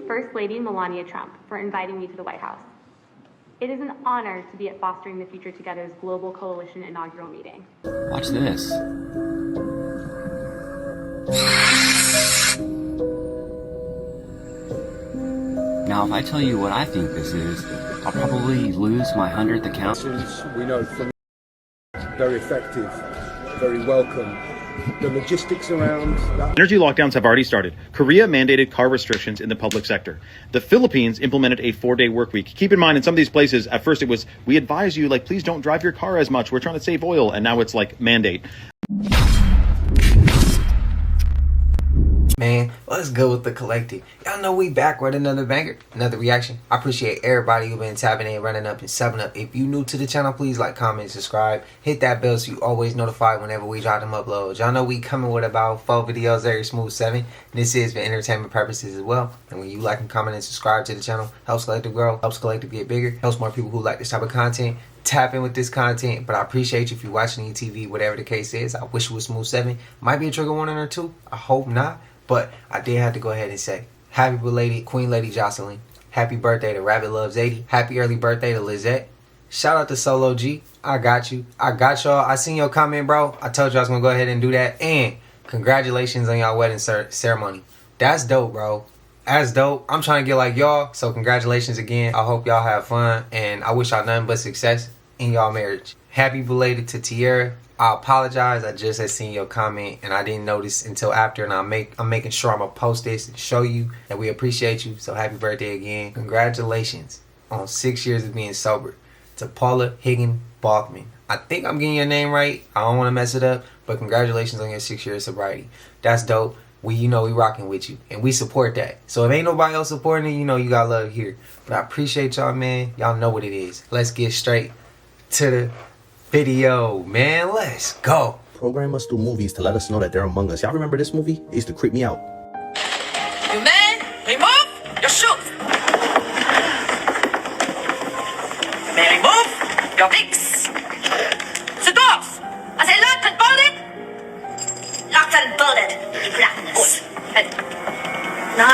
First Lady Melania Trump for inviting me to the White House. It is an honor to be at Fostering the Future Together's Global Coalition inaugural meeting. Watch this. Now, if I tell you what I think this is, I'll probably lose my 100th account. We know from very effective, very welcome. The logistics around that. Energy lockdowns have already started. Korea mandated car restrictions in the public sector. The Philippines implemented a 4-day work week. Keep in mind, in some of these places, at first it was, we advise you, like, please don't drive your car as much. We're trying to save oil. And now it's like mandate. Man, let's go with the collective. Y'all know we back with another banger, another reaction. I appreciate everybody who been tapping in, running up, and subbing up. If you new to the channel, please like, comment, subscribe. Hit that bell so you always notified whenever we drop them uploads. Y'all know we coming with about 4 videos every smooth 7. This is for entertainment purposes as well. And when you like and comment and subscribe to the channel, helps Collective grow, helps Collective get bigger, helps more people who like this type of content tap in with this content. But I appreciate you if you're watching TV, whatever the case is. I wish it was smooth 7. Might be a trigger warning or 2. I hope not. But I did have to go ahead and say, happy belated Queen Lady Jocelyn. Happy birthday to Rabbit Loves 80. Happy early birthday to Lizette. Shout out to Solo G. I got you. I got y'all. I seen your comment, bro. I told you I was going to go ahead and do that. And congratulations on y'all wedding ceremony. That's dope, bro. That's dope. I'm trying to get like y'all. So congratulations again. I hope y'all have fun. And I wish y'all nothing but success in y'all marriage. Happy belated to Tierra. I apologize. I just had seen your comment and I didn't notice until after, and I'm making sure I'm gonna post this and show you that we appreciate you. So happy birthday again. Congratulations on 6 years of being sober. To Paula Higginbotham. I think I'm getting your name right. I don't want to mess it up, but congratulations on your 6 years of sobriety. That's dope. We rocking with you and we support that. So if ain't nobody else supporting it, you got love here. But I appreciate y'all, man. Y'all know what it is. Let's get straight to the video, man. Let's go. Program us through movies to let us know that they're among us. Y'all remember this movie? It used to creep me out. You men, remove your shoes. You may remove your wigs. The doors, are they locked and bolted? Locked and bolted in blackness. No.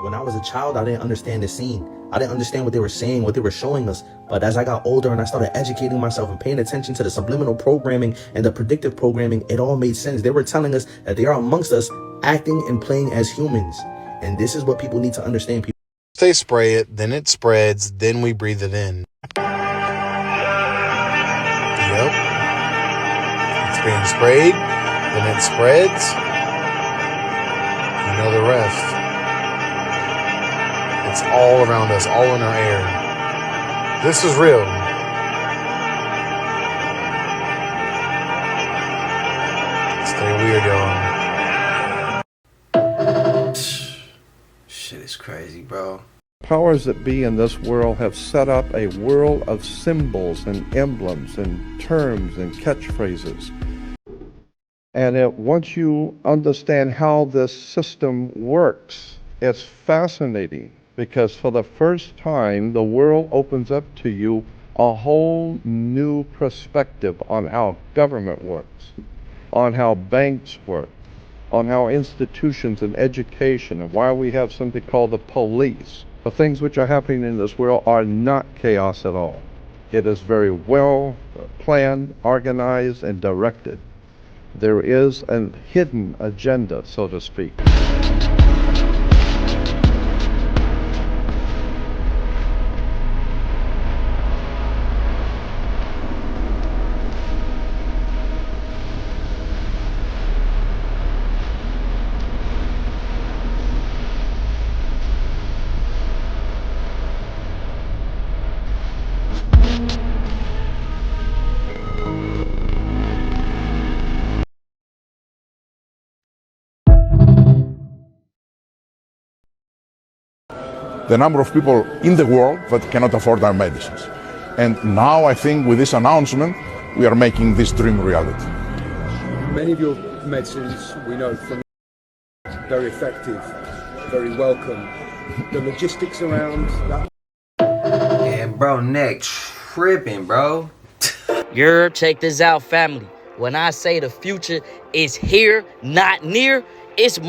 When I was a child, I didn't understand the scene. I didn't understand what they were saying, what they were showing us. But as I got older and I started educating myself and paying attention to the subliminal programming and the predictive programming, it all made sense. They were telling us that they are amongst us, acting and playing as humans. And this is what people need to understand. They spray it, then it spreads, then we breathe it in. Yep. It's being sprayed, then it spreads. You know the rest. It's all around us, all in our air. This is real. Stay weird, y'all. Shit is crazy, bro. Powers that be in this world have set up a world of symbols and emblems and terms and catchphrases. And once you understand how this system works, it's fascinating. Because for the first time, the world opens up to you a whole new perspective on how government works, on how banks work, on how institutions and education, and why we have something called the police. The things which are happening in this world are not chaos at all. It is very well planned, organized, and directed. There is a hidden agenda, so to speak. The number of people in the world that cannot afford our medicines. And now I think with this announcement, we are making this dream reality. Many of your medicines we know from very effective, very welcome. The logistics around that. And bro, neck tripping, bro. You're check this out, family. When I say the future is here, not near, it's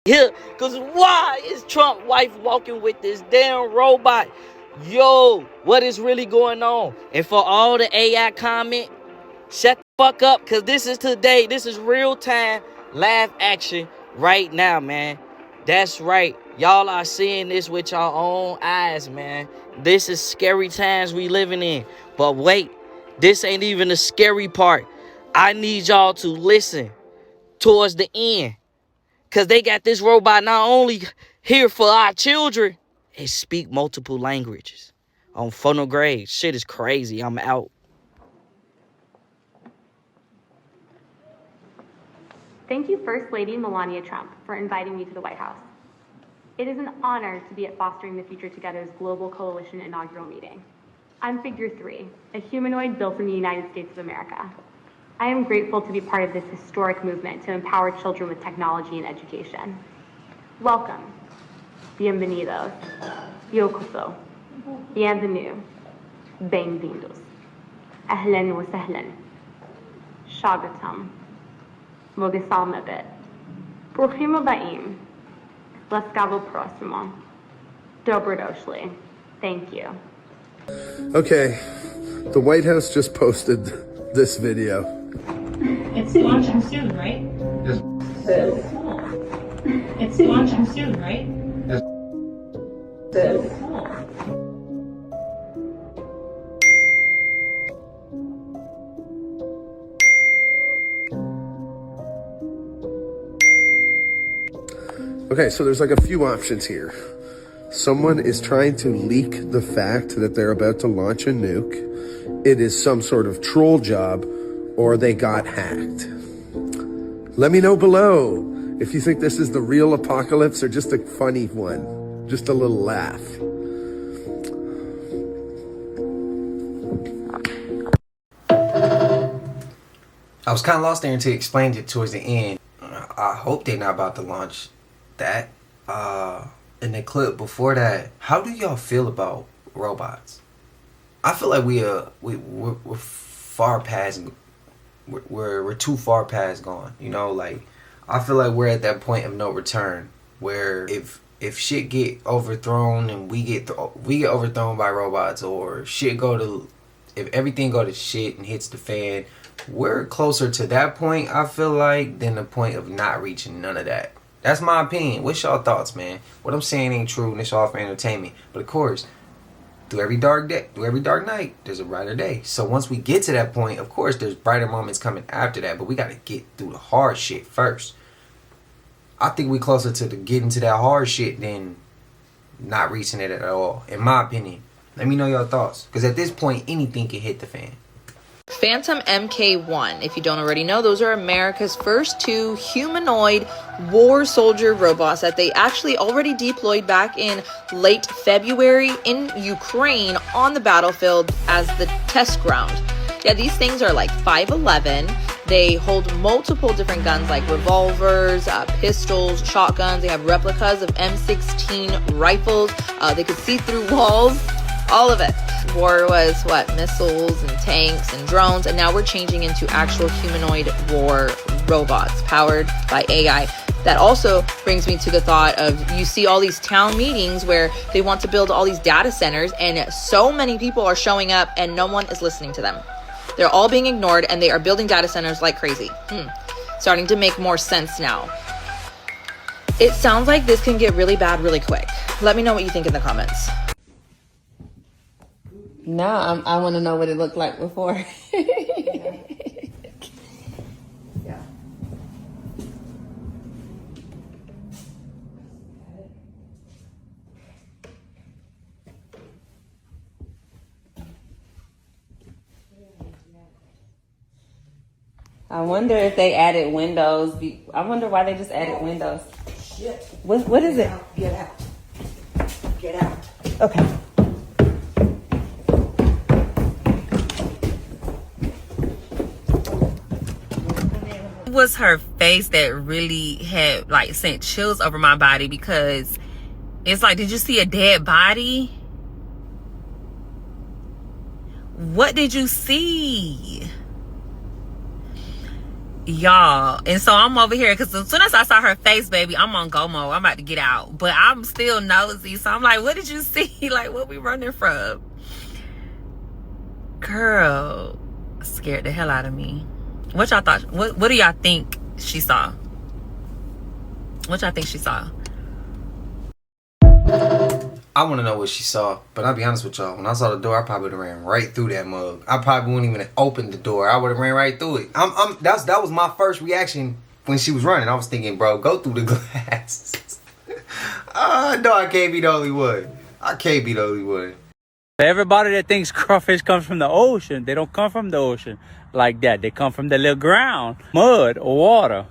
here. Cause why is Trump's wife walking with this damn robot? Yo, what is really going on? And for all the AI comment, shut the fuck up, cause this is today. This is real time live action right now, man. That's right. Y'all are seeing this with your own eyes, man. This is scary times we living in. But wait, this ain't even the scary part. I need y'all to listen towards the end. Because they got this robot not only here for our children, it speak multiple languages on phonograde. Shit is crazy. I'm out. Thank you, First Lady Melania Trump, for inviting me to the White House. It is an honor to be at Fostering the Future Together's Global Coalition inaugural meeting. I'm Figure 3, a humanoid built in the United States of America. I am grateful to be part of this historic movement to empower children with technology and education. Welcome. Bienvenidos. Yokoso. Bienvenue. Bem-vindos. Ahlan wa sahlan. Shagatam. Mogisalmabit. Bruchim aba'im. Laskavo prosimo. Dobrodoshli. Thank you. Okay, the White House just posted this video. It's launching soon, right? Yes. Cool. It's launching soon, right? Yes. Cool. Okay, so there's like a few options here. Someone is trying to leak the fact that they're about to launch a nuke. It is some sort of troll job, or they got hacked. Let me know below if you think this is the real apocalypse or just a funny one. Just a little laugh. I was kind of lost there until he explained it towards the end. I hope they're not about to launch that. In the clip before that, how do y'all feel about robots? I feel like we're far past. We're too far past gone. You know, like I feel like we're at that point of no return where if shit get overthrown and we get overthrown by robots, or if everything go to shit and hits the fan, we're closer to that point, I feel like, than the point of not reaching none of that. That's my opinion. What's y'all thoughts, man? What I'm saying ain't true, and it's all for entertainment. But of course, through every dark night, there's a brighter day. So once we get to that point, of course, there's brighter moments coming after that. But we got to get through the hard shit first. I think we closer to getting to that hard shit than not reaching it at all, in my opinion. Let me know your thoughts, because at this point, anything can hit the fan. Phantom MK1, if you don't already know, those are America's first two humanoid war soldier robots that they actually already deployed back in late February in Ukraine on the battlefield as the test ground. Yeah, these things are like 5'11". They hold multiple different guns like revolvers, pistols, shotguns. They have replicas of M16 rifles. They could see through walls, all of it. War was missiles and tanks and drones, and now we're changing into actual humanoid war robots powered by AI. That also brings me to the thought of, you see all these town meetings where they want to build all these data centers, and so many people are showing up and no one is listening to them. They're all being ignored, and they are building data centers like crazy. Starting to make more sense now. It sounds like this can get really bad really quick. Let me know what you think in the comments. No, I want to know what it looked like before. Yeah. I wonder if they added windows. I wonder why they just added windows. Shit. What is it? Get out. Get out. Okay. was her face that really had like sent chills over my body, because it's like, did you see a dead body? What did you see? Y'all. And so I'm over here because as soon as I saw her face, baby, I'm on go mode. I'm about to get out, but I'm still nosy. So I'm like, what did you see? Like, what we running from? Girl, scared the hell out of me. What y'all thought? What do y'all think she saw? What y'all think she saw? I want to know what she saw, but I'll be honest with y'all. When I saw the door, I probably would have ran right through that mug. I probably wouldn't even have opened the door. I would have ran right through it. That was my first reaction when she was running. I was thinking, bro, go through the glass. No, I can't be the only one. I can't be the only one. Everybody that thinks crawfish comes from the ocean, they don't come from the ocean like that. They come from the little ground, mud or water.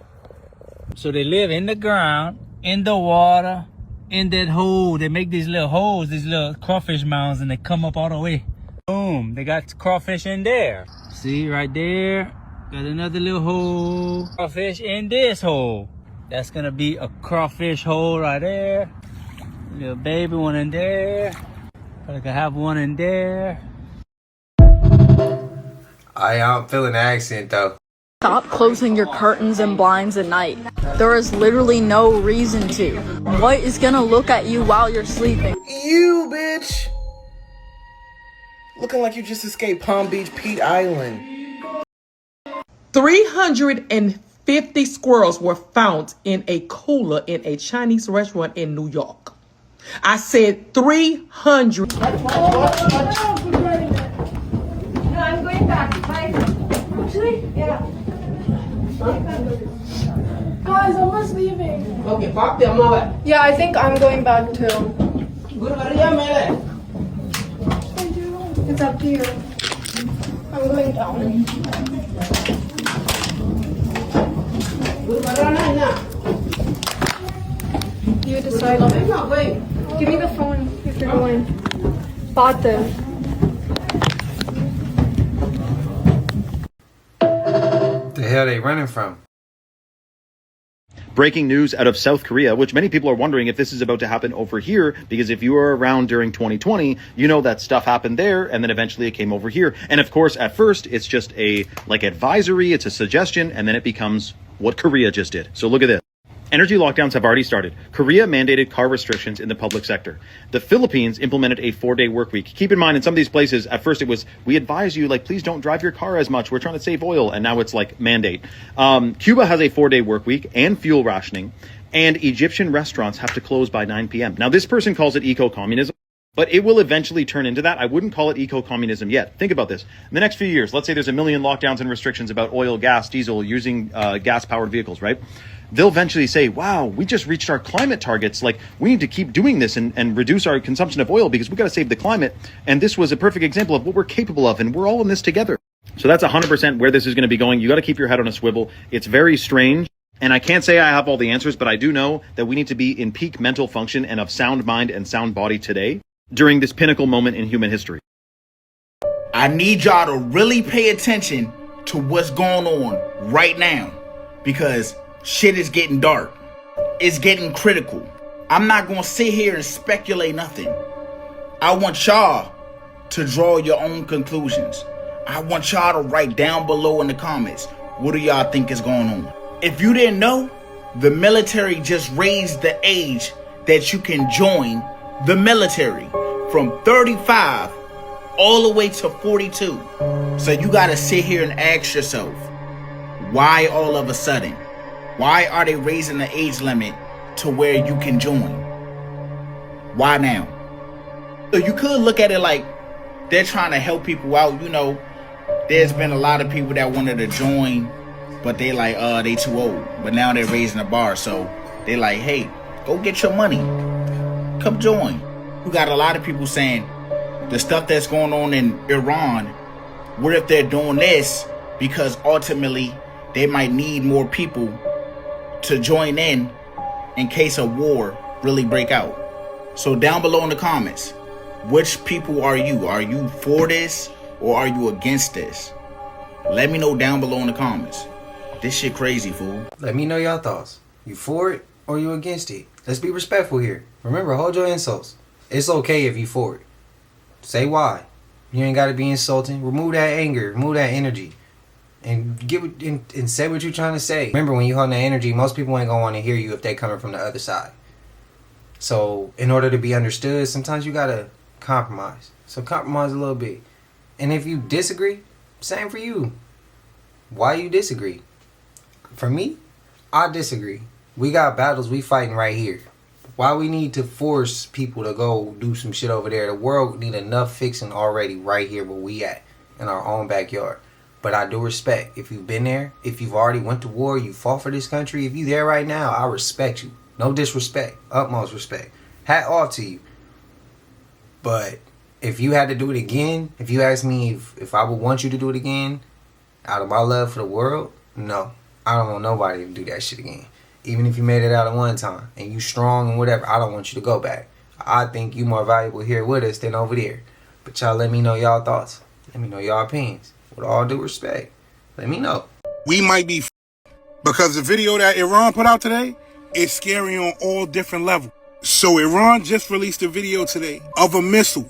So they live in the ground, in the water, in that hole. They make these little holes, these little crawfish mounds, and they come up all the way. Boom, they got crawfish in there. See right there, got another little hole. Crawfish in this hole. That's gonna be a crawfish hole right there. Little baby one in there. I could have one in there. I'm feeling the accent though. Stop closing your curtains and blinds at night. There is literally no reason to. What is gonna look at you while you're sleeping? You, bitch! Looking like you just escaped Palm Beach Pete Island. 350 squirrels were found in a cooler in a Chinese restaurant in New York. I said 300. No, I'm going back. Bye. Actually, yeah. Guys, almost leaving. Okay, fuck them all. Yeah, I think I'm going back too. It's up to you. I'm going down. You decide. Give me the phone if you're going. Bate. The hell they running from? Breaking news out of South Korea, which many people are wondering if this is about to happen over here, because if you were around during 2020, you know that stuff happened there, and then eventually it came over here. And of course, at first, it's just a advisory, it's a suggestion, and then it becomes what Korea just did. So look at this. Energy lockdowns have already started. Korea mandated car restrictions in the public sector. The Philippines implemented a 4-day work week. Keep in mind, in some of these places, at first it was, we advise you, please don't drive your car as much. We're trying to save oil. And now it's mandate. Cuba has a 4-day work week and fuel rationing. And Egyptian restaurants have to close by 9 p.m. Now, this person calls it eco-communism, but it will eventually turn into that. I wouldn't call it eco-communism yet. Think about this. In the next few years, let's say there's a million lockdowns and restrictions about oil, gas, diesel, using gas-powered vehicles, right? They'll eventually say, wow, we just reached our climate targets. We need to keep doing this and reduce our consumption of oil because we got to save the climate. And this was a perfect example of what we're capable of. And we're all in this together. So that's 100% where this is going to be going. You got to keep your head on a swivel. It's very strange. And I can't say I have all the answers, but I do know that we need to be in peak mental function and of sound mind and sound body today during this pinnacle moment in human history. I need y'all to really pay attention to what's going on right now, because shit is getting dark. It's getting critical. I'm not going to sit here and speculate nothing. I want y'all to draw your own conclusions. I want y'all to write down below in the comments, what do y'all think is going on? If you didn't know, the military just raised the age that you can join the military from 35 all the way to 42. So you got to sit here and ask yourself, why all of a sudden? Why are they raising the age limit to where you can join? Why now? So you could look at it like they're trying to help people out. You know, there's been a lot of people that wanted to join, but they they too old. But now they're raising the bar. So they like, hey, go get your money. Come join. You got a lot of people saying the stuff that's going on in Iran, what if they're doing this because ultimately they might need more people to join in case a war really break out. So down below in the comments, which people are you? Are you for this or are you against this? Let me know down below in the comments. This shit crazy, fool. Let me know y'all thoughts. You for it or you against it? Let's be respectful here. Remember, hold your insults. It's okay if you for it. Say why. You ain't got to be insulting. Remove that anger. Remove that energy. And and say what you're trying to say. Remember, when you hold that energy, most people ain't going to want to hear you if they coming from the other side. So, in order to be understood, sometimes you got to compromise. So, compromise a little bit. And if you disagree, same for you. Why you disagree? For me, I disagree. We got battles we fighting right here. Why we need to force people to go do some shit over there? The world need enough fixing already right here where we at, in our own backyard. But I do respect, if you've been there, if you've already went to war, you fought for this country, if you there right now, I respect you. No disrespect, utmost respect. Hat off to you. But if you had to do it again, if you ask me if I would want you to do it again, out of my love for the world, no. I don't want nobody to do that shit again. Even if you made it out at one time and you strong and whatever, I don't want you to go back. I think you more valuable here with us than over there. But y'all let me know y'all thoughts. Let me know y'all opinions. With all due respect, let me know. We might be because the video that Iran put out today is scary on all different levels. So Iran just released a video today of a missile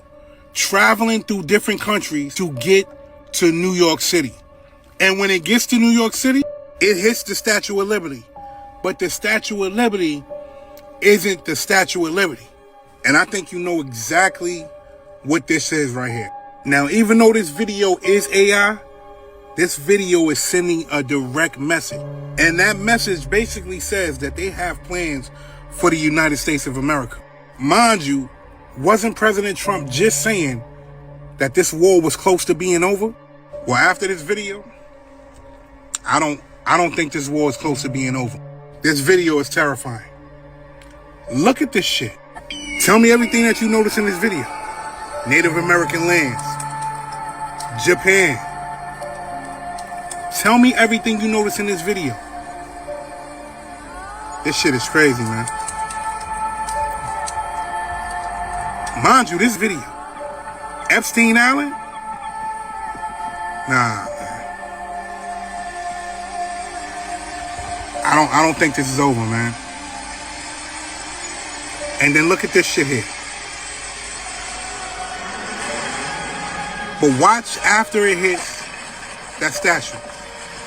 traveling through different countries to get to New York City. And when it gets to New York City, it hits the Statue of Liberty. But the Statue of Liberty isn't the Statue of Liberty. And I think you know exactly what this is right here. Now, even though this video is AI, this video is sending a direct message. And that message basically says that they have plans for the United States of America. Mind you, wasn't President Trump just saying that this war was close to being over? Well, after this video, I don't think this war is close to being over. This video is terrifying. Look at this shit. Tell me everything that you notice in this video. Native American lands. Japan. Tell me everything you notice in this video. This shit is crazy, man. Mind you, this video. Epstein Island? Nah, man. I don't think this is over, man. And then look at this shit here. But watch after it hits that statue.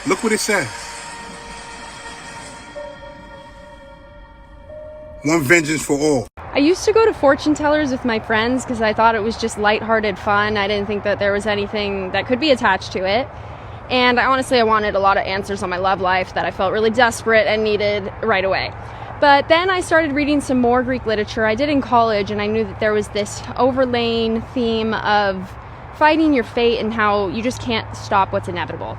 Look what it says. One vengeance for all. I used to go to fortune tellers with my friends because I thought it was just lighthearted fun. I didn't think that there was anything that could be attached to it. And I wanted a lot of answers on my love life that I felt really desperate and needed right away. But then I started reading some more Greek literature. I did in college, and I knew that there was this overlaying theme of fighting your fate and how you just can't stop what's inevitable.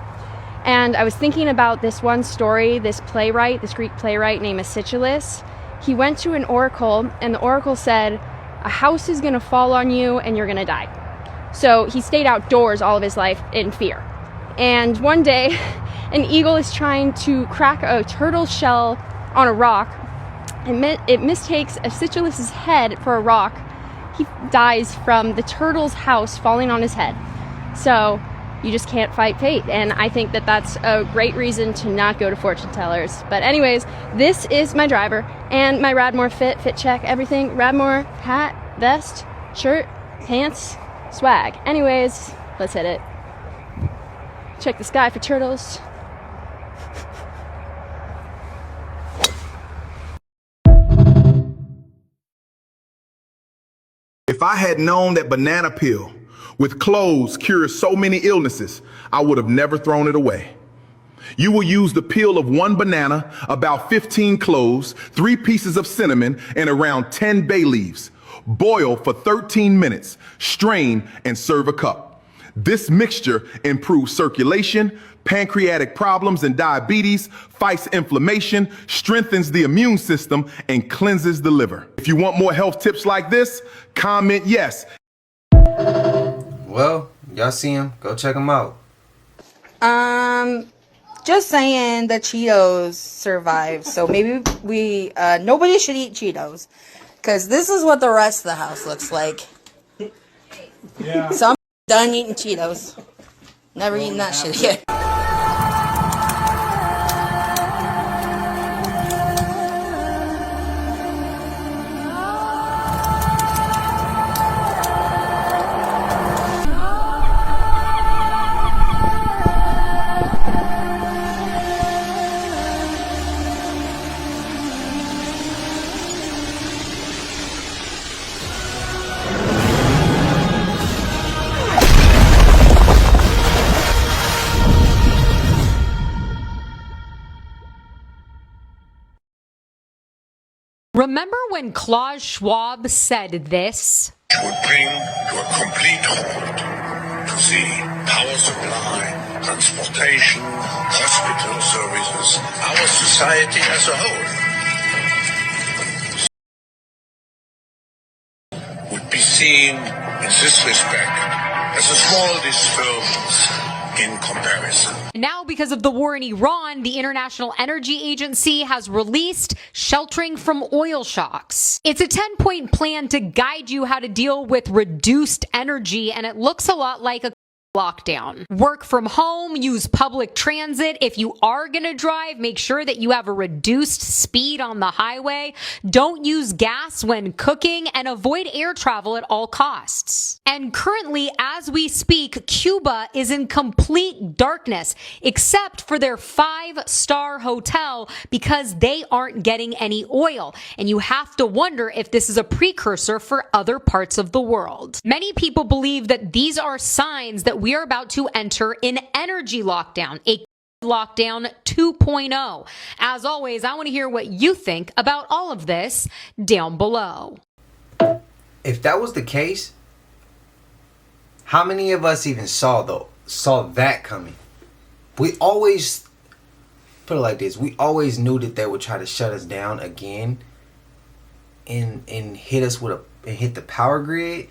And I was thinking about this one story, this Greek playwright named Aeschylus. He went to an oracle, and the oracle said, a house is going to fall on you and you're going to die. So he stayed outdoors all of his life in fear. And one day, an eagle is trying to crack a turtle shell on a rock. It mistakes Aeschylus' head for a rock. He dies from the turtle's house falling on his head. So you just can't fight fate. And I think that that's a great reason to not go to fortune tellers. But anyways, this is my driver and my Radmore fit check, everything. Radmore hat, vest, shirt, pants, swag. Anyways, let's hit it. Check the sky for turtles. If I had known that banana peel with cloves cures so many illnesses, I would have never thrown it away. You will use the peel of one banana, about 15 cloves, 3 pieces of cinnamon, and around 10 bay leaves. Boil for 13 minutes, strain, and serve a cup. This mixture improves circulation, pancreatic problems and diabetes, fights inflammation, strengthens the immune system, and cleanses the liver. If you want more health tips like this, comment yes. Well, y'all see him. Go check him out. Just saying the Cheetos survived. So maybe nobody should eat Cheetos. Because this is what the rest of the house looks like. Yeah. So I'm done eating Cheetos. Never eating that shit again. Remember when Klaus Schwab said this? Would bring to a complete halt to the power supply, transportation, hospital services, our society as a whole. Would be seen in this respect as a small disturbance in comparison. Now, because of the war in Iran, the International Energy Agency has released Sheltering from Oil Shocks. It's a 10-point plan to guide you how to deal with reduced energy, and it looks a lot like a lockdown. Work from home, use public transit. If you are going to drive, make sure that you have a reduced speed on the highway. Don't use gas when cooking, and avoid air travel at all costs. And currently, as we speak, Cuba is in complete darkness, except for their 5-star hotel, because they aren't getting any oil. And you have to wonder if this is a precursor for other parts of the world. Many people believe that these are signs that we are about to enter an energy lockdown, a lockdown 2.0. As always, I want to hear what you think about all of this down below. If that was the case, how many of us even saw that coming? We always put it like this: we always knew that they would try to shut us down again and hit us with hit the power grid.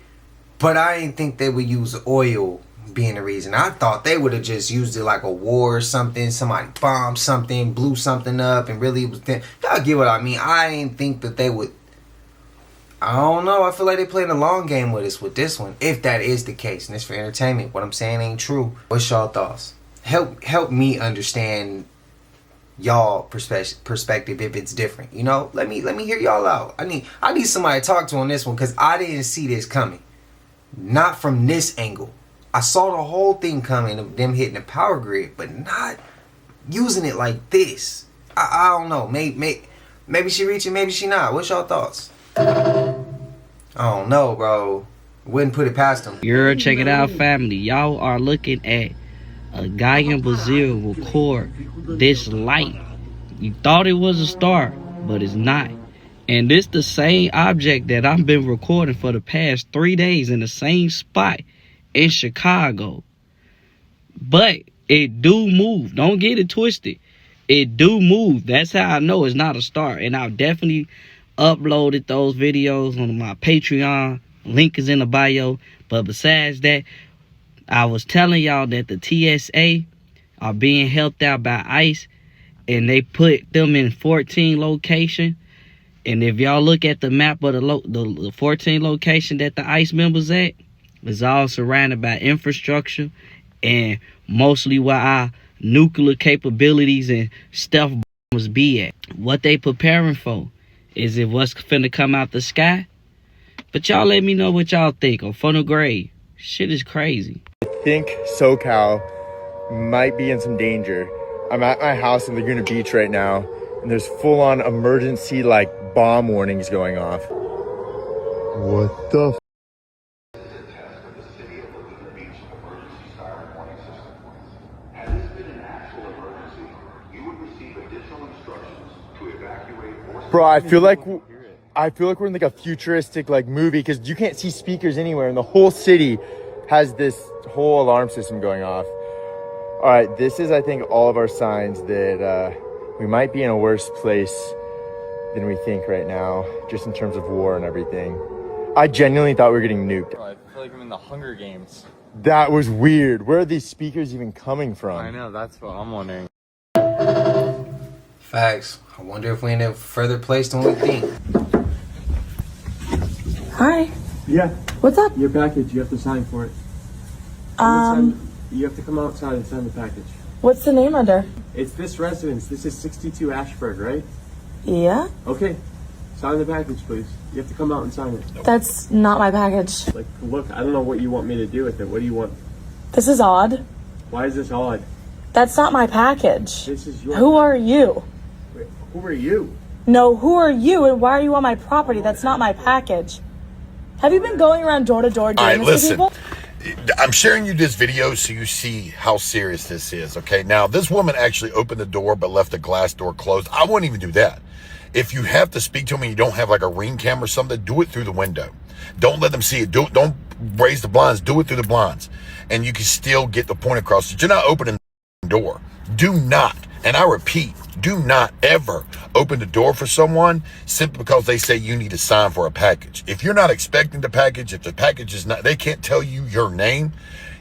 But I didn't think they would use oil being the reason. I thought they would have just used it like a war or something. Somebody bombed something, blew something up, and really it was them. Y'all get what I mean? I didn't think that they would. I don't know. I feel like they playing a long game with us with this one. If that is the case, and it's for entertainment. What I'm saying ain't true. What's y'all thoughts? Help me understand y'all perspective if it's different. You know, let me hear y'all out. I need somebody to talk to on this one, because I didn't see this coming. Not from this angle. I saw the whole thing coming of them hitting the power grid, but not using it like this. I don't know. Maybe she reaching, maybe she not. What's y'all thoughts? I don't know, bro. Wouldn't put it past them. Girl, check it out, family. Y'all are looking at a guy in Brazil record this light. You thought it was a star, but it's not. And this the same object that I've been recording for the past 3 days in the same spot in Chicago. But it do move. Don't get it twisted. It do move. That's how I know it's not a star. And I've definitely uploaded those videos on my Patreon. Link is in the bio. But besides that, I was telling y'all that the TSA are being helped out by ICE, and they put them in 14 locations. And if y'all look at the map of the 14 location that the ICE members at, it's all surrounded by infrastructure and mostly where our nuclear capabilities and stealth bombers be at. What they preparing for is it what's finna come out the sky. But y'all let me know what y'all think on Funnel Grade. Shit is crazy. I think SoCal might be in some danger. I'm at my house in Laguna Beach right now, and there's full-on emergency bomb warnings going off. What the f? Bro, I feel like we're in a futuristic movie, because you can't see speakers anywhere, and the whole city has this whole alarm system going off. All right, this is, I think, all of our signs that we might be in a worse place than we think right now, just in terms of war and everything. I genuinely thought we were getting nuked. I feel like I'm in the Hunger Games. That was weird. Where are these speakers even coming from? I know, that's what I'm wondering. Facts. I wonder if we're in a further place than we think. Hi. Yeah. What's up? Your package. You have to sign for it. You have to come outside and sign the package. What's the name under? It's this residence. This is 62 Ashford, right? Yeah. Okay. Sign the package, please. You have to come out and sign it. That's not my package. Look, I don't know what you want me to do with it. What do you want? This is odd. Why is this odd? That's not my package. This is your Who are you? Wait, who are you? No, who are you and why are you on my property? That's not my package. Have you been going around door to door doing this to people? I'm sharing you this video so you see how serious this is, okay? Now, this woman actually opened the door but left the glass door closed. I wouldn't even do that. If you have to speak to them and you don't have like a ring cam or something, do it through the window. Don't let them see it. Don't raise the blinds. Do it through the blinds. And you can still get the point across that you're not opening the door. Do not, and I repeat, do not ever open the door for someone simply because they say you need to sign for a package. If you're not expecting the package, if the package is not, they can't tell you your name,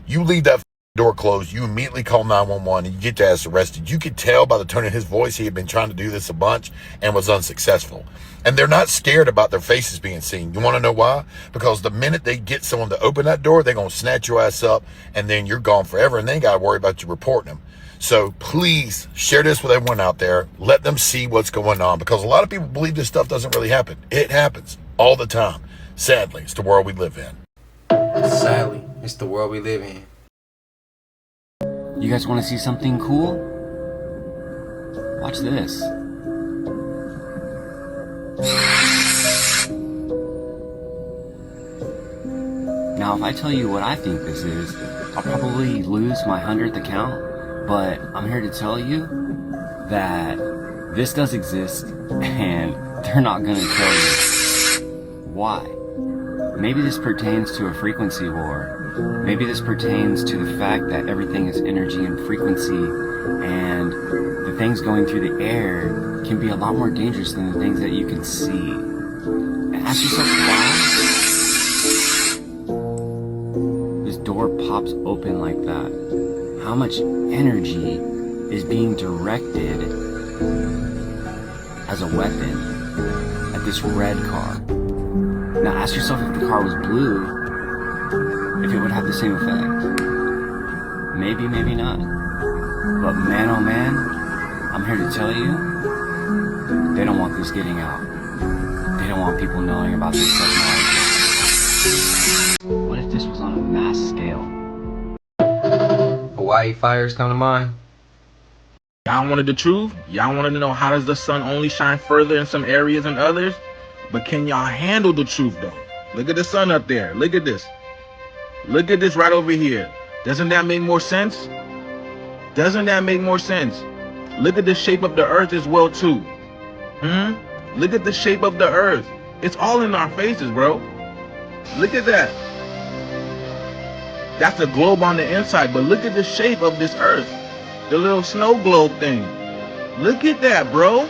you leave that door closed, you immediately call 911 and you get your ass arrested. You could tell by the tone of his voice he had been trying to do this a bunch and was unsuccessful. And they're not scared about their faces being seen. You want to know why? Because the minute they get someone to open that door, they're going to snatch your ass up and then you're gone forever and they ain't got to worry about you reporting them. So please share this with everyone out there. Let them see what's going on, because a lot of people believe this stuff doesn't really happen. It happens all the time. Sadly, it's the world we live in. Sadly, it's the world we live in. You guys want to see something cool? Watch this. Now, if I tell you what I think this is, I'll probably lose my 100th account, but I'm here to tell you that this does exist, and they're not going to tell you why. Maybe this pertains to a frequency war. Maybe this pertains to the fact that everything is energy and frequency, and the things going through the air can be a lot more dangerous than the things that you can see. And ask yourself why this door pops open like that. How much energy is being directed as a weapon at this red car? Now ask yourself, if the car was blue, if it would have the same effect. Maybe, maybe not. But man, oh man, I'm here to tell you, they don't want this getting out. They don't want people knowing about this technology. What if this was on a mass scale? Hawaii fires come to mind. Y'all wanted the truth? Y'all wanted to know how does the sun only shine further in some areas than others? But can y'all handle the truth though? Look at the sun up there. Look at this. Look at this right over here. Doesn't that make more sense? Doesn't that make more sense? Look at the shape of the earth as well too. Look at the shape of the earth. It's all in our faces, bro. Look at that. That's a globe on the inside, but look at the shape of this earth. The little snow globe thing. Look at that, bro.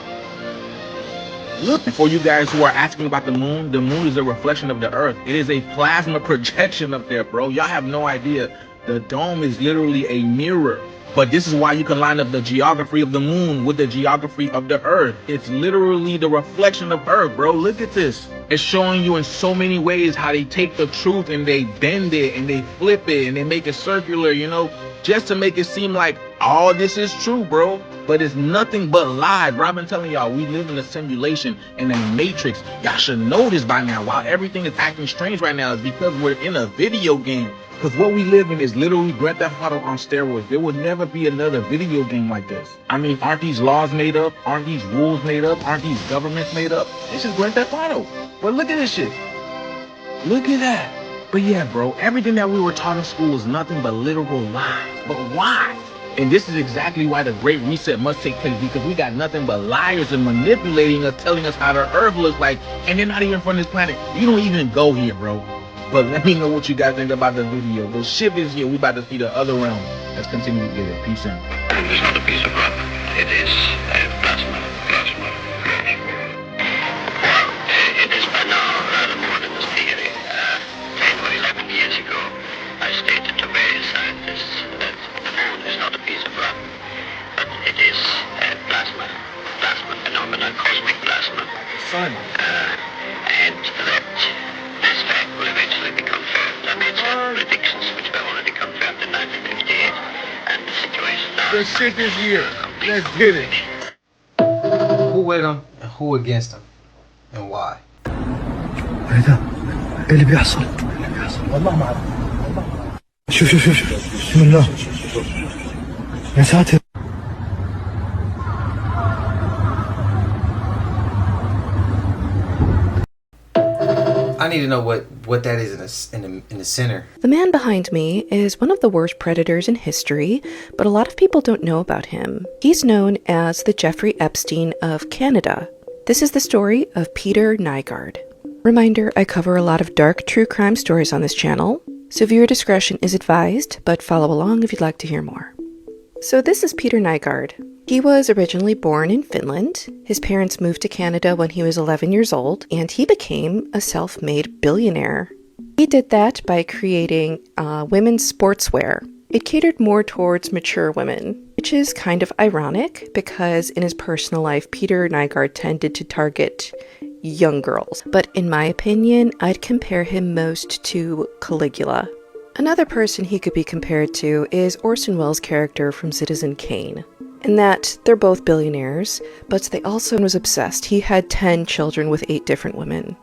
Look, for you guys who are asking about the moon is a reflection of the earth. It is a plasma projection up there, bro. Y'all have no idea. The dome is literally a mirror. But this is why you can line up the geography of the moon with the geography of the earth. It's literally the reflection of earth, bro. Look at this. It's showing you in so many ways how they take the truth and they bend it and they flip it and they make it circular, you know, just to make it seem like all this is true, bro. But it's nothing but lies, bro. I've been telling y'all, we live in a simulation, in a matrix. Y'all should know this by now. While everything is acting strange right now, is because we're in a video game. Because what we live in is literally Grand Theft Auto on steroids. There will never be another video game like this. I mean, aren't these laws made up? Aren't these rules made up? Aren't these governments made up? This is Grand Theft Auto. But look at this shit. Look at that. But yeah, bro, everything that we were taught in school is nothing but literal lies. But why? And this is exactly why the Great Reset must take place, because we got nothing but liars and manipulating us, telling us how the earth looks like, and they're not even from this planet. You don't even go here, bro. But let me know what you guys think about the video. The ship is here. We about to see the other realm. Let's continue to get it. Peace out. It's not a piece of rock. It is plasma. Well, it is by now rather more than a theory. 10 or 11 years ago, I stated to various scientists that the moon is not a piece of rock, but it is plasma phenomena, cosmic plasma. Sun. And that this fact will eventually be confirmed. I made certain predictions which were already confirmed in 1958, and the situation now. The shit is here. Let's get it. Who with him and who against him, and why? هذا اللي بيحصل والله ما أعرف شوف بسم الله يا ساتر. I need to know what that is in the center. The man behind me is one of the worst predators in history, but a lot of people don't know about him. He's known as the Jeffrey Epstein of Canada. This is the story of Peter Nygard. Reminder, I cover a lot of dark true crime stories on this channel, so viewer discretion is advised, but follow along if you'd like to hear more. So this is Peter Nygard. He was originally born in Finland. His parents moved to Canada when he was 11 years old, and he became a self-made billionaire. He did that by creating women's sportswear. It catered more towards mature women, which is kind of ironic because in his personal life, Peter Nygard tended to target young girls. But in my opinion, I'd compare him most to Caligula. Another person he could be compared to is Orson Welles' character from Citizen Kane, in that they're both billionaires, but they also was obsessed. He had 10 children with 8 different women.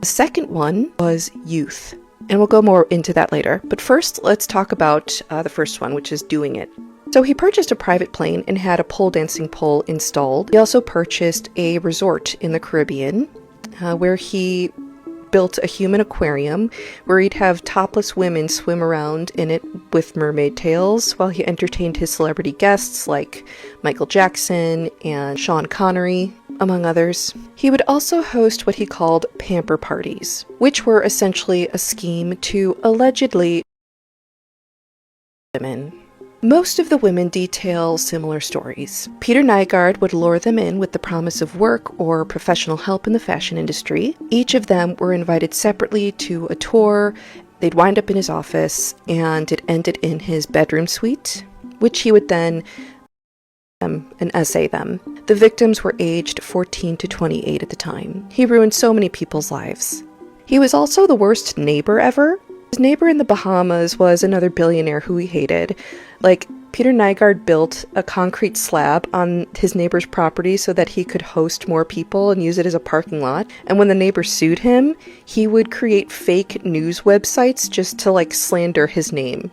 The second one was youth, and we'll go more into that later. But first, let's talk about the first one, which is doing it. So he purchased a private plane and had a pole dancing pole installed. He also purchased a resort in the Caribbean, where he built a human aquarium where he'd have topless women swim around in it with mermaid tails while he entertained his celebrity guests like Michael Jackson and Sean Connery, among others. He would also host what he called pamper parties, which were essentially a scheme to allegedly women. Most of the women detail similar stories. Peter Nygard would lure them in with the promise of work or professional help in the fashion industry. Each of them were invited separately to a tour. They'd wind up in his office, and it ended in his bedroom suite, which he would then and essay them. The victims were aged 14 to 28 at the time. He ruined so many people's lives. He was also the worst neighbor ever. His neighbor in the Bahamas was another billionaire who he hated. Like, Peter Nygard built a concrete slab on his neighbor's property so that he could host more people and use it as a parking lot. And when the neighbor sued him, he would create fake news websites just to, like, slander his name.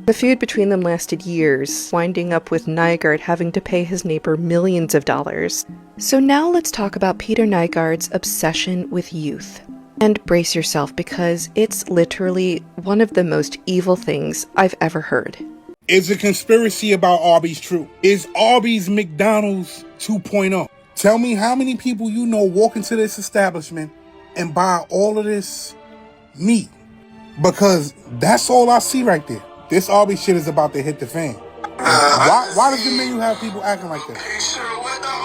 The feud between them lasted years, winding up with Nygard having to pay his neighbor millions of dollars. So now let's talk about Peter Nygard's obsession with youth. And brace yourself, because it's literally one of the most evil things I've ever heard. Is the conspiracy about Arby's true? Is Arby's McDonald's 2.0? Tell me how many people you know walk into this establishment and buy all of this meat. Because that's all I see right there. This Arby's shit is about to hit the fan. Why does the menu have people acting like this? What the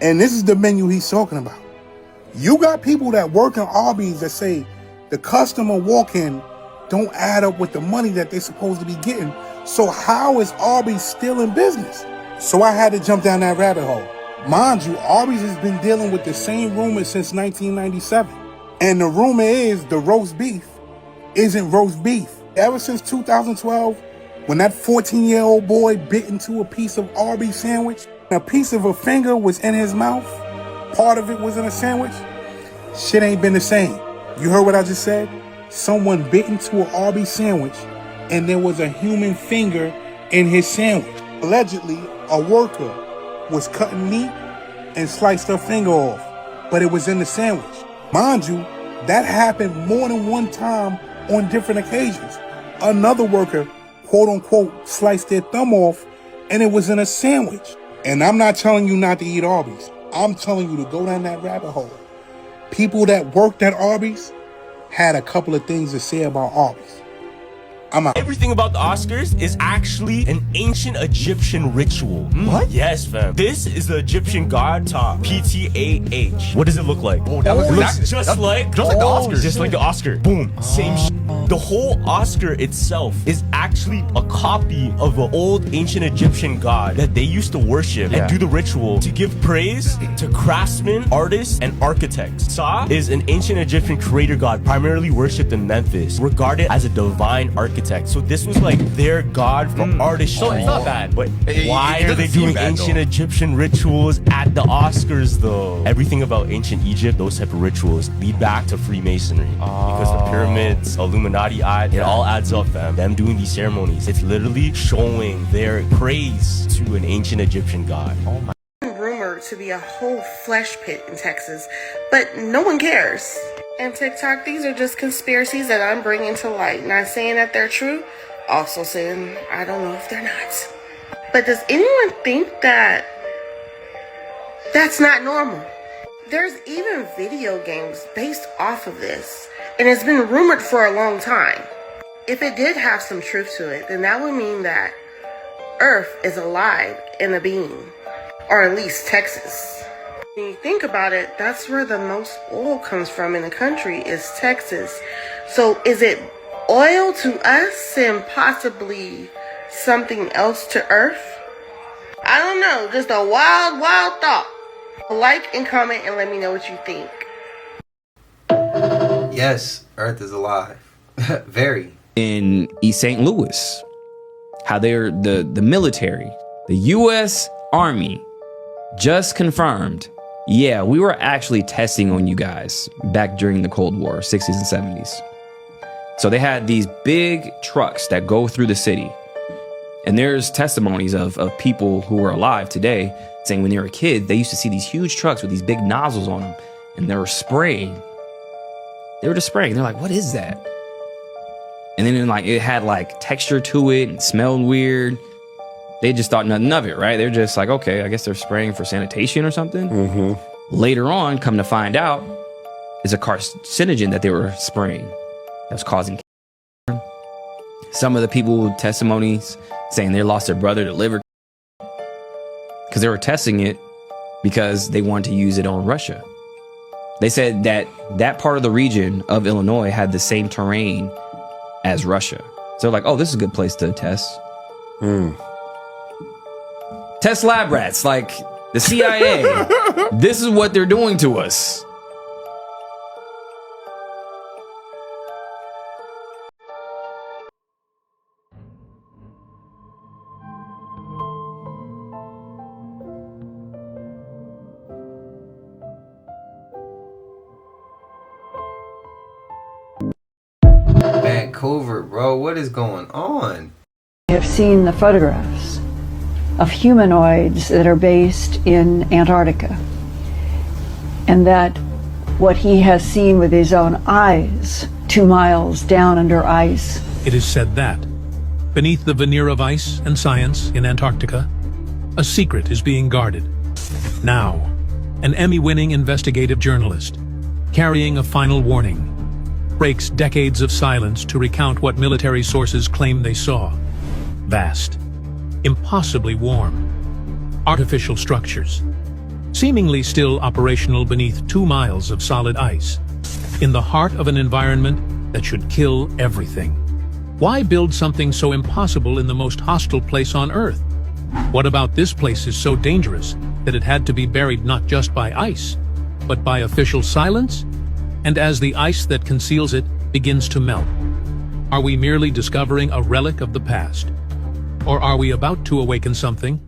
And this is the menu he's talking about. You got people that work in Arby's that say the customer walk-in don't add up with the money that they're supposed to be getting. So how is Arby's still in business? So I had to jump down that rabbit hole. Mind you, Arby's has been dealing with the same rumor since 1997. And the rumor is the roast beef isn't roast beef. Ever since 2012, when that 14-year-old boy bit into a piece of Arby's sandwich, a piece of a finger was in his mouth, part of it was in a sandwich, shit ain't been the same. You heard what I just said? Someone bit into an Arby's sandwich and there was a human finger in his sandwich. Allegedly, a worker was cutting meat and sliced her finger off, but it was in the sandwich. Mind you, that happened more than one time on different occasions. Another worker, quote unquote, sliced their thumb off and it was in a sandwich. And I'm not telling you not to eat Arby's. I'm telling you to go down that rabbit hole. People that worked at Arby's had a couple of things to say about Arby's. I'm out. Everything about the Oscars is actually an ancient Egyptian ritual. What? Yes, fam. This is the Egyptian god Ptah. P-T-A-H. What does it look like? Oh, that looks just like the Oscars. Just like the Oscar. Boom. Same shit. The whole Oscar itself is actually a copy of an old ancient Egyptian god that they used to worship and do the ritual to give praise to craftsmen, artists, and architects. Ptah is an ancient Egyptian creator god primarily worshipped in Memphis, regarded as a divine architect. So this was like their god for artistry. So it's not bad. But why are they doing ancient Egyptian rituals at the Oscars though? Everything about ancient Egypt, those type of rituals lead back to Freemasonry. Because the pyramids, Illuminati, it all adds up, fam. Them doing these ceremonies, it's literally showing their praise to an ancient Egyptian god. Oh my. Rumored to be a whole flesh pit in Texas, but no one cares. and TikTok. These are just conspiracies that I'm bringing to light. Not saying that they're true, also saying I don't know if they're not. But does anyone think that that's not normal? There's even video games based off of this, and it's been rumored for a long time. If it did have some truth to it, then that would mean that Earth is alive and a being, or at least Texas. When you think about it, that's where the most oil comes from in the country, is Texas. So is it oil to us and possibly something else to Earth? I don't know, just a wild, wild thought. Like and comment and let me know what you think. Yes, Earth is alive. Very. In East St. Louis, how they're the military, the U.S. Army just confirmed, yeah, we were actually testing on you guys back during the Cold War, 60s and 70s. So they had these big trucks that go through the city. And there's testimonies of people who are alive today saying when they were a kid, they used to see these huge trucks with these big nozzles on them, and they were spraying. They were just spraying. They're like, what is that? And then like it had like texture to it and smelled weird. They just thought nothing of it, right? They're just like, okay, I guess they're spraying for sanitation or something. Later on, come to find out, it's a carcinogen that they were spraying that was causing cancer. Some of the people with testimonies saying they lost their brother to liver because they were testing it because they wanted to use it on Russia. They said that that part of the region of Illinois had the same terrain as Russia. So they're like, oh, this is a good place to test. Test lab rats, like the CIA. This is what they're doing to us. Vancouver, bro, what is going on? I have seen the photographs of humanoids that are based in Antarctica, and that what he has seen with his own eyes 2 miles down under ice. It is said that, beneath the veneer of ice and science in Antarctica, a secret is being guarded. Now, an Emmy-winning investigative journalist, carrying a final warning, breaks decades of silence to recount what military sources claim they saw. Vast, impossibly warm, artificial structures, seemingly still operational beneath 2 miles of solid ice, in the heart of an environment that should kill everything. Why build something so impossible in the most hostile place on Earth? What about this place is so dangerous that it had to be buried not just by ice, but by official silence? And as the ice that conceals it begins to melt, are we merely discovering a relic of the past? Or are we about to awaken something?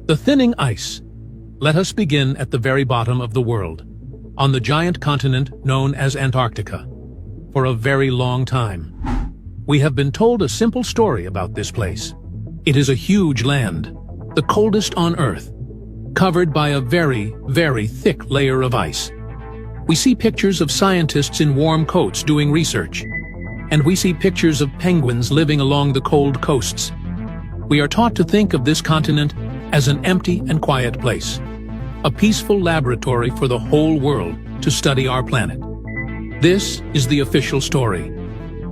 The thinning ice. Let us begin at the very bottom of the world, on the giant continent known as Antarctica. For a very long time, we have been told a simple story about this place. It is a huge land, the coldest on Earth, covered by a very, very thick layer of ice. We see pictures of scientists in warm coats doing research, and we see pictures of penguins living along the cold coasts. We are taught to think of this continent as an empty and quiet place, a peaceful laboratory for the whole world to study our planet. This is the official story,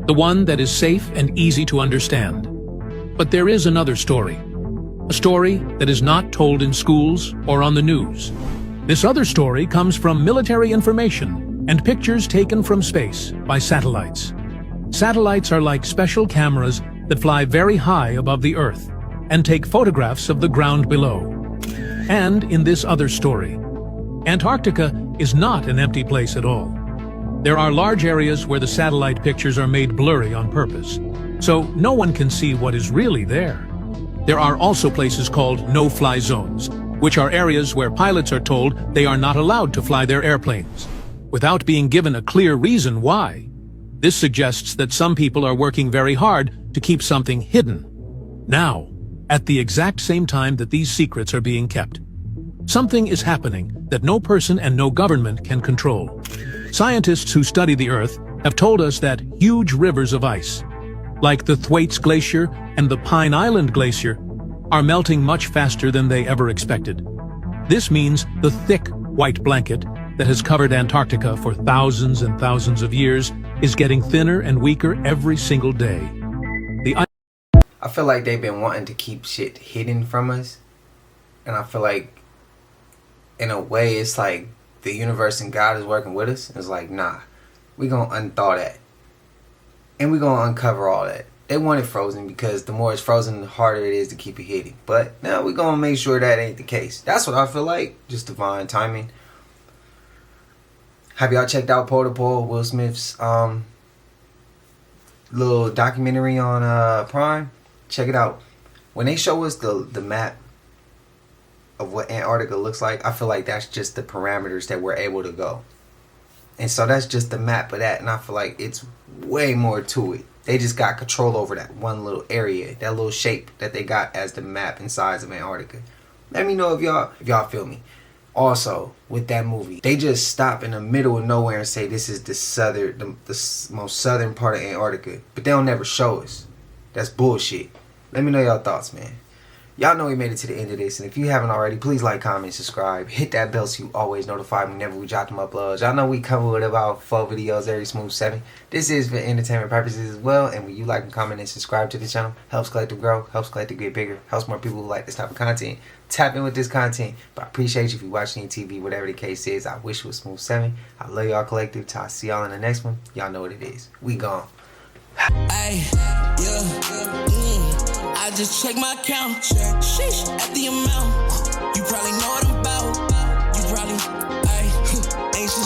the one that is safe and easy to understand. But there is another story, a story that is not told in schools or on the news. This other story comes from military information and pictures taken from space by satellites. Satellites are like special cameras that fly very high above the Earth and take photographs of the ground below. And in this other story, Antarctica is not an empty place at all. There are large areas where the satellite pictures are made blurry on purpose, so no one can see what is really there. There are also places called no-fly zones, which are areas where pilots are told they are not allowed to fly their airplanes, without being given a clear reason why. This suggests that some people are working very hard to keep something hidden. Now, at the exact same time that these secrets are being kept, something is happening that no person and no government can control. Scientists who study the Earth have told us that huge rivers of ice, like the Thwaites Glacier and the Pine Island Glacier, are melting much faster than they ever expected. This means the thick white blanket that has covered Antarctica for thousands and thousands of years is getting thinner and weaker every single day. I feel like they've been wanting to keep shit hidden from us. And I feel like, in a way, it's like the universe and God is working with us. It's like, nah, we gonna unthaw that. And we gonna uncover all that. They want it frozen because the more it's frozen, the harder it is to keep it hidden. But now we gonna make sure that ain't the case. That's what I feel like. Just divine timing. Have y'all checked out Pole to Pole, Will Smith's little documentary on Prime? Check it out. When they show us the map of what Antarctica looks like, I feel like that's just the parameters that we're able to go. And so that's just the map of that. And I feel like it's way more to it. They just got control over that one little area, that little shape that they got as the map and size of Antarctica. Let me know if y'all feel me. Also, with that movie, they just stop in the middle of nowhere and say this is the most southern part of Antarctica, but they don't never show us. That's bullshit. Let me know y'all thoughts, man. Y'all know we made it to the end of this, and if you haven't already, please like, comment, subscribe, hit that bell so you always notified whenever we drop them uploads. Y'all know we come with about 4 videos every smooth 7. This is for entertainment purposes as well, and when you like and comment and subscribe to the channel, helps Collective grow, helps Collective get bigger, helps more people who like this type of content tap in with this content. But I appreciate you if you're watching TV, whatever the case is. I wish it was smooth 7. I love y'all, Collective. Till I see y'all in the next one. Y'all know what it is. We gone. Ay, I just check my account. Sheesh, at the amount. You probably know what I'm